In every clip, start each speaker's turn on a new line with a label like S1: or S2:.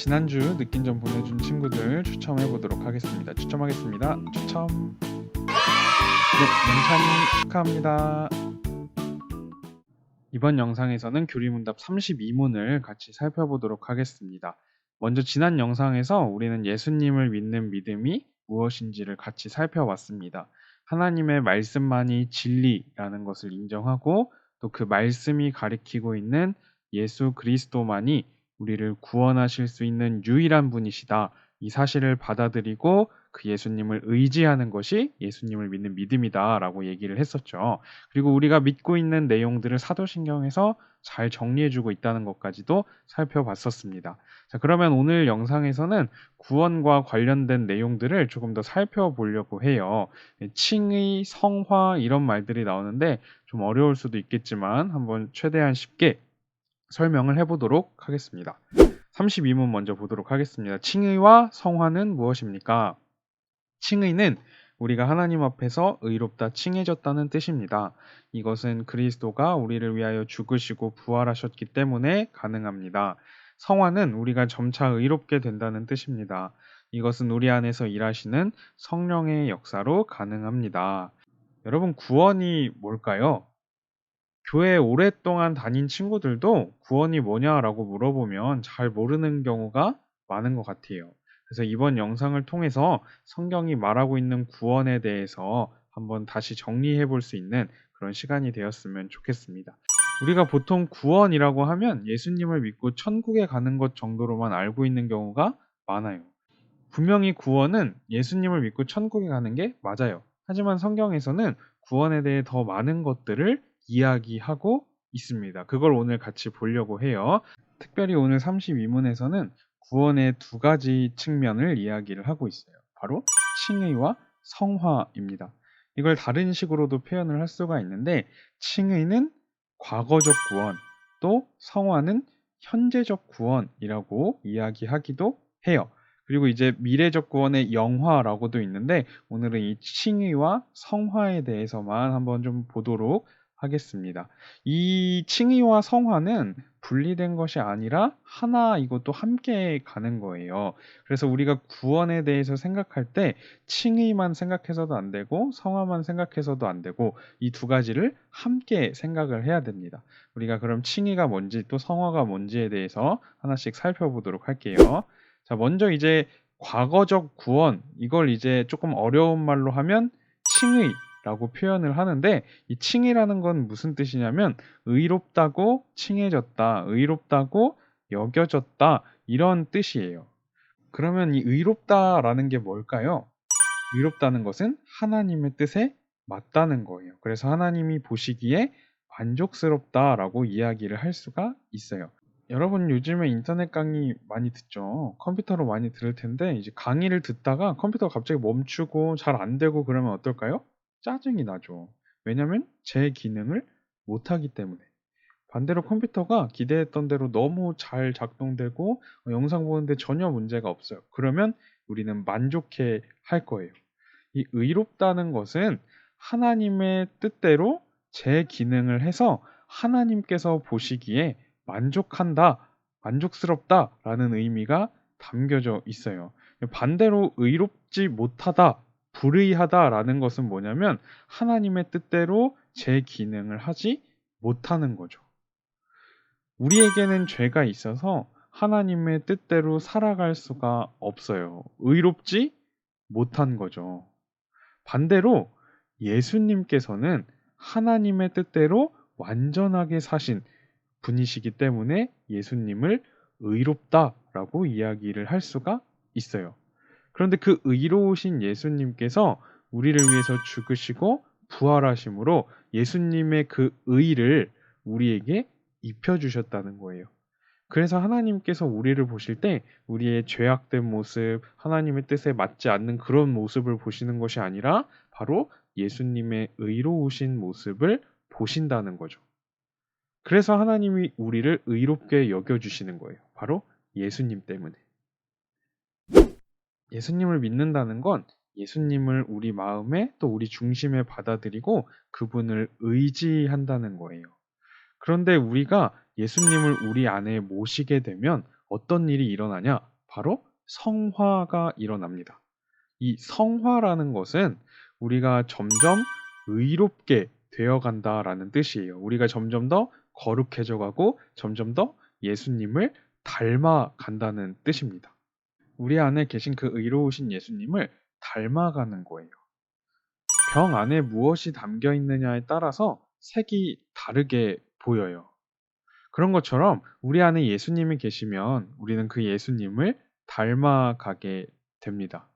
S1: 지난주 느낀 점 보내준 친구들 추첨해 보도록 하겠습니다. 추첨하겠습니다. 추첨. 네, 명찬이 축하합니다. 이번 영상에서는 교리문답 32문을 같이 살펴보도록 하겠습니다. 먼저 지난 영상에서 우리는 예수님을 믿는 믿음이 무엇인지를 같이 살펴봤습니다. 하나님의 말씀만이 진리라는 것을 인정하고 또 그 말씀이 가리키고 있는 예수 그리스도만이 우리를 구원하실 수 있는 유일한 분이시다. 이 사실을 받아들이고 그 예수님을 의지하는 것이 예수님을 믿는 믿음이다라고 얘기를 했었죠. 그리고 우리가 믿고 있는 내용들을 사도신경에서 잘 정리해주고 있다는 것까지도 살펴봤었습니다. 자, 그러면 오늘 영상에서는 구원과 관련된 내용들을 조금 더 살펴보려고 해요. 칭의, 성화 이런 말들이 나오는데 좀 어려울 수도 있겠지만 한번 최대한 쉽게 설명을 해보도록 하겠습니다. 32문 먼저 보도록 하겠습니다. 칭의와 성화는 무엇입니까? 칭의는 우리가 하나님 앞에서 의롭다 칭해졌다는 뜻입니다. 이것은 그리스도가 우리를 위하여 죽으시고 부활하셨기 때문에 가능합니다. 성화는 우리가 점차 의롭게 된다는 뜻입니다. 이것은 우리 안에서 일하시는 성령의 역사로 가능합니다. 여러분, 구원이 뭘까요? 교회에 오랫동안 다닌 친구들도 구원이 뭐냐라고 물어보면 잘 모르는 경우가 많은 것 같아요. 그래서 이번 영상을 통해서 성경이 말하고 있는 구원에 대해서 한번 다시 정리해 볼 수 있는 그런 시간이 되었으면 좋겠습니다. 우리가 보통 구원이라고 하면 예수님을 믿고 천국에 가는 것 정도로만 알고 있는 경우가 많아요. 분명히 구원은 예수님을 믿고 천국에 가는 게 맞아요. 하지만 성경에서는 구원에 대해 더 많은 것들을 이야기하고 있습니다. 그걸 오늘 같이 보려고 해요. 특별히 오늘 32문에서는 구원의 두 가지 측면을 이야기를 하고 있어요. 바로 칭의와 성화입니다. 이걸 다른 식으로도 표현을 할 수가 있는데 칭의는 과거적 구원, 또 성화는 현재적 구원이라고 이야기하기도 해요. 그리고 이제 미래적 구원의 영화라고도 있는데 오늘은 이 칭의와 성화에 대해서만 한번 좀 보도록 하겠습니다. 이 칭의와 성화는 분리된 것이 아니라 하나 이것도 함께 가는 거예요. 그래서 우리가 구원에 대해서 생각할 때 칭의만 생각해서도 안 되고 성화만 생각해서도 안 되고 이 두 가지를 함께 생각을 해야 됩니다. 우리가 그럼 칭의가 뭔지 또 성화가 뭔지에 대해서 하나씩 살펴보도록 할게요. 자, 먼저 이제 과거적 구원, 이걸 이제 조금 어려운 말로 하면 칭의라고 표현을 하는데 이 칭의라는 건 무슨 뜻이냐면 의롭다고 칭해졌다, 의롭다고 여겨졌다 이런 뜻이에요. 그러면 이 의롭다라는 게 뭘까요? 의롭다는 것은 하나님의 뜻에 맞다는 거예요. 그래서 하나님이 보시기에 만족스럽다라고 이야기를 할 수가 있어요. 여러분 요즘에 인터넷 강의 많이 듣죠. 컴퓨터로 많이 들을 텐데 이제 강의를 듣다가 컴퓨터가 갑자기 멈추고 잘 안 되고 그러면 어떨까요? 짜증이 나죠. 왜냐면 제 기능을 못하기 때문에. 반대로 컴퓨터가 기대했던 대로 너무 잘 작동되고 영상 보는데 전혀 문제가 없어요. 그러면 우리는 만족해 할 거예요. 이 의롭다는 것은 하나님의 뜻대로 제 기능을 해서 하나님께서 보시기에 만족한다, 만족스럽다라는 의미가 담겨져 있어요. 반대로 의롭지 못하다, 불의하다라는 것은 뭐냐면 하나님의 뜻대로 제 기능을 하지 못하는 거죠. 우리에게는 죄가 있어서 하나님의 뜻대로 살아갈 수가 없어요. 의롭지 못한 거죠. 반대로 예수님께서는 하나님의 뜻대로 완전하게 사신 분이시기 때문에 예수님을 의롭다라고 이야기를 할 수가 있어요. 그런데 그 의로우신 예수님께서 우리를 위해서 죽으시고 부활하심으로 예수님의 그 의를 우리에게 입혀주셨다는 거예요. 그래서 하나님께서 우리를 보실 때 우리의 죄악된 모습, 하나님의 뜻에 맞지 않는 그런 모습을 보시는 것이 아니라 바로 예수님의 의로우신 모습을 보신다는 거죠. 그래서 하나님이 우리를 의롭게 여겨주시는 거예요. 바로 예수님 때문에. 예수님을 믿는다는 건 예수님을 우리 마음에 또 우리 중심에 받아들이고 그분을 의지한다는 거예요. 그런데 우리가 예수님을 우리 안에 모시게 되면 어떤 일이 일어나냐? 바로 성화가 일어납니다. 이 성화라는 것은 우리가 점점 의롭게 되어간다라는 뜻이에요. 우리가 점점 더 거룩해져 가고 점점 더 예수님을 닮아간다는 뜻입니다. 우리 안에 계신 그 의로우신 예수님을 닮아가는 거예요. 병 안에 무엇이 담겨 있느냐에 따라서 색이 다르게 보여요. 그런 것처럼 우리 안에 예수님이 계시면 우리는 그 예수님을 닮아가게 됩니다.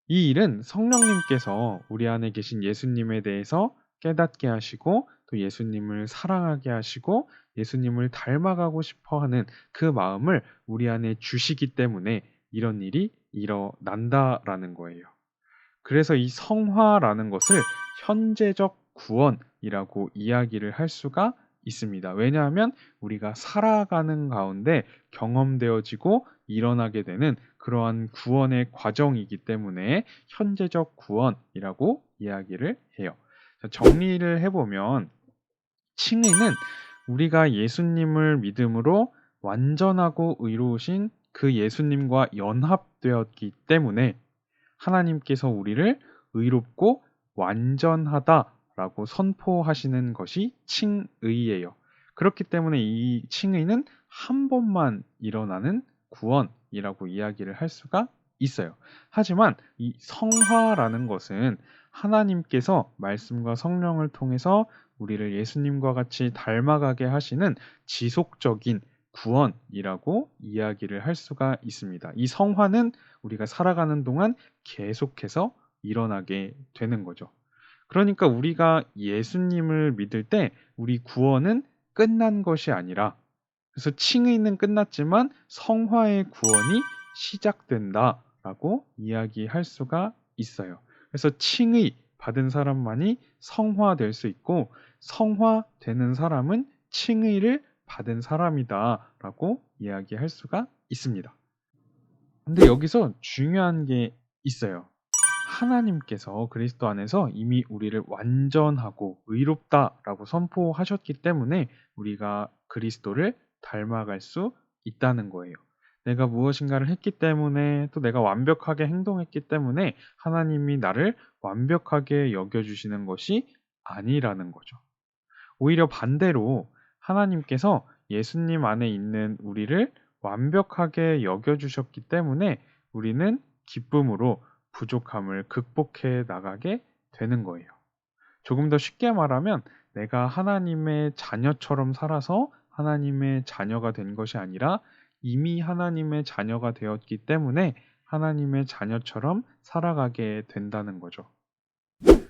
S1: 이 일은 성령님께서 우리 안에 계신 예수님에 대해서 깨닫게 하시고 또 예수님을 사랑하게 하시고 예수님을 닮아가고 싶어 하는 그 마음을 우리 안에 주시기 때문에 이런 일이 일어난다라는 거예요. 그래서 이 성화라는 것을 현재적 구원이라고 이야기를 할 수가 있습니다. 왜냐하면 우리가 살아가는 가운데 경험되어지고 일어나게 되는 그러한 구원의 과정이기 때문에 현재적 구원이라고 이야기를 해요. 정리를 해보면 칭의는 우리가 예수님을 믿음으로 완전하고 의로우신 그 예수님과 연합되었기 때문에 하나님께서 우리를 의롭고 완전하다라고 선포하시는 것이 칭의예요. 그렇기 때문에 이 칭의는 한 번만 일어나는 구원이라고 이야기를 할 수가 있어요. 하지만 이 성화라는 것은 하나님께서 말씀과 성령을 통해서 우리를 예수님과 같이 닮아가게 하시는 지속적인 구원이라고 이야기를 할 수가 있습니다. 이 성화는 우리가 살아가는 동안 계속해서 일어나게 되는 거죠. 그러니까 우리가 예수님을 믿을 때 우리 구원은 끝난 것이 아니라 그래서 칭의는 끝났지만 성화의 구원이 시작된다라고 이야기할 수가 있어요. 그래서 칭의 받은 사람만이 성화될 수 있고 성화되는 사람은 칭의를 받은 사람이다라고 이야기할 수가 있습니다. 근데 여기서 중요한 게 있어요. 하나님께서 그리스도 안에서 이미 우리를 완전하고 의롭다라고 선포하셨기 때문에 우리가 그리스도를 닮아갈 수 있다는 거예요. 내가 무엇인가를 했기 때문에 또 내가 완벽하게 행동했기 때문에 하나님이 나를 완벽하게 여겨주시는 것이 아니라는 거죠. 오히려 반대로 하나님께서 예수님 안에 있는 우리를 완벽하게 여겨주셨기 때문에 우리는 기쁨으로 부족함을 극복해 나가게 되는 거예요. 조금 더 쉽게 말하면 내가 하나님의 자녀처럼 살아서 하나님의 자녀가 된 것이 아니라 이미 하나님의 자녀가 되었기 때문에 하나님의 자녀처럼 살아가게 된다는 거죠.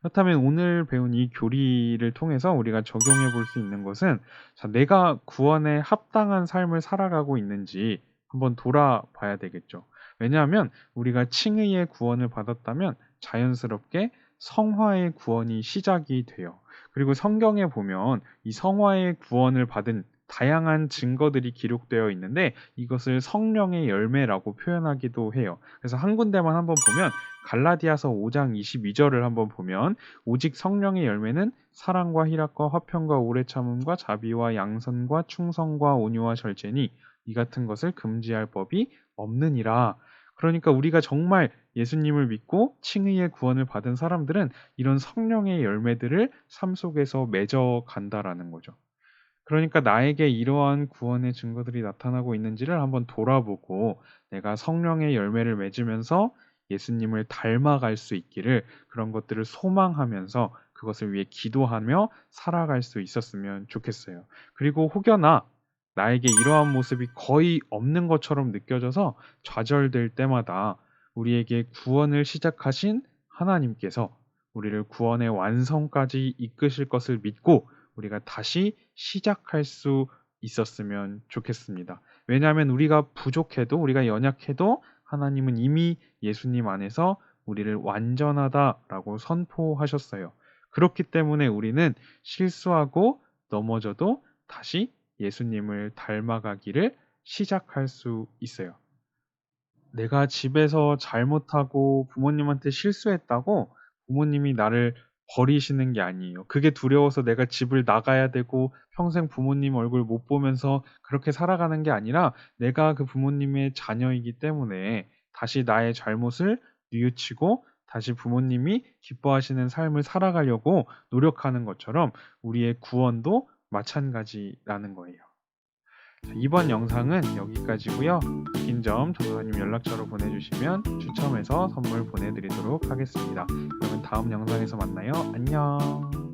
S1: 그렇다면 오늘 배운 이 교리를 통해서 우리가 적용해 볼 수 있는 것은 자, 내가 구원에 합당한 삶을 살아가고 있는지 한번 돌아봐야 되겠죠. 왜냐하면 우리가 칭의의 구원을 받았다면 자연스럽게 성화의 구원이 시작이 돼요. 그리고 성경에 보면 이 성화의 구원을 받은 다양한 증거들이 기록되어 있는데 이것을 성령의 열매라고 표현하기도 해요. 그래서 한 군데만 한번 보면 갈라디아서 5장 22절을 한번 보면 오직 성령의 열매는 사랑과 희락과 화평과 오래 참음과 자비와 양선과 충성과 온유와 절제니 이 같은 것을 금지할 법이 없느니라. 그러니까 우리가 정말 예수님을 믿고 칭의의 구원을 받은 사람들은 이런 성령의 열매들을 삶 속에서 맺어 간다라는 거죠. 그러니까 나에게 이러한 구원의 증거들이 나타나고 있는지를 한번 돌아보고 내가 성령의 열매를 맺으면서 예수님을 닮아갈 수 있기를 그런 것들을 소망하면서 그것을 위해 기도하며 살아갈 수 있었으면 좋겠어요. 그리고 혹여나 나에게 이러한 모습이 거의 없는 것처럼 느껴져서 좌절될 때마다 우리에게 구원을 시작하신 하나님께서 우리를 구원의 완성까지 이끄실 것을 믿고 우리가 다시 시작할 수 있었으면 좋겠습니다. 왜냐하면 우리가 부족해도 우리가 연약해도 하나님은 이미 예수님 안에서 우리를 완전하다라고 선포하셨어요. 그렇기 때문에 우리는 실수하고 넘어져도 다시 예수님을 닮아가기를 시작할 수 있어요. 내가 집에서 잘못하고 부모님한테 실수했다고 부모님이 나를 버리시는 게 아니에요. 그게 두려워서 내가 집을 나가야 되고 평생 부모님 얼굴 못 보면서 그렇게 살아가는 게 아니라 내가 그 부모님의 자녀이기 때문에 다시 나의 잘못을 뉘우치고 다시 부모님이 기뻐하시는 삶을 살아가려고 노력하는 것처럼 우리의 구원도 마찬가지라는 거예요. 자, 이번 영상은 여기까지고요. 느낀 점 전도사님 연락처로 보내주시면 추첨해서 선물 보내드리도록 하겠습니다. 그러면 다음 영상에서 만나요. 안녕.